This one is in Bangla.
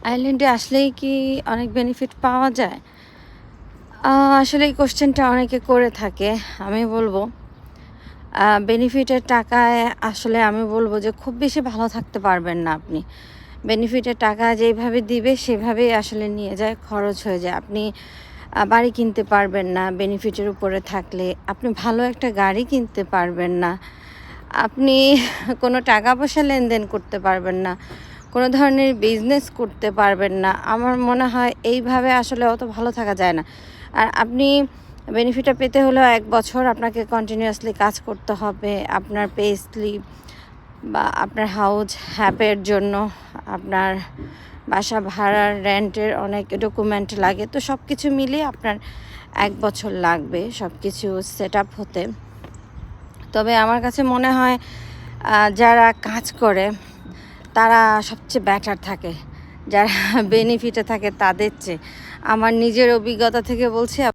আইল্যান্ডে আসলেই কি অনেক বেনিফিট পাওয়া যায়? আসলে এই কোশ্চেনটা অনেকে করে থাকে। আমি বলবো বেনিফিটের টাকায় আসলে আমি বলবো যে খুব বেশি ভালো থাকতে পারবেন না আপনি। বেনিফিটের টাকা যেইভাবে দিবে সেভাবেই আসলে নিয়ে যায়, খরচ হয়ে যায়। আপনি বাড়ি কিনতে পারবেন না বেনিফিটের উপরে থাকলে। আপনি ভালো একটা গাড়ি কিনতে পারবেন না। আপনি কোনো টাকা পয়সা লেনদেন করতে পারবেন না। কোনো ধরনের বিজনেস করতে পারবেন না। আমার মনে হয় এইভাবে আসলে অত ভালো থাকা যায় না। আর আপনি বেনিফিটটা পেতে হলেও ১ বছর আপনাকে কন্টিনিউয়াসলি কাজ করতে হবে। আপনার পে স্লিপ বা আপনার হাউস হ্যাপের জন্য আপনার বাসা ভাড়ার, রেন্টের অনেক ডকুমেন্ট লাগে। তো সব কিছু মিলিয়ে আপনার ১ বছর লাগবে সব কিছু সেট আপ হতে। তবে আমার কাছে মনে হয় যারা কাজ করে তারা সবচেয়ে বেটার থাকে। যারা বেনিফিটে থাকে তাদের চেয়ে। আমার নিজের অভিজ্ঞতা থেকে বলছি।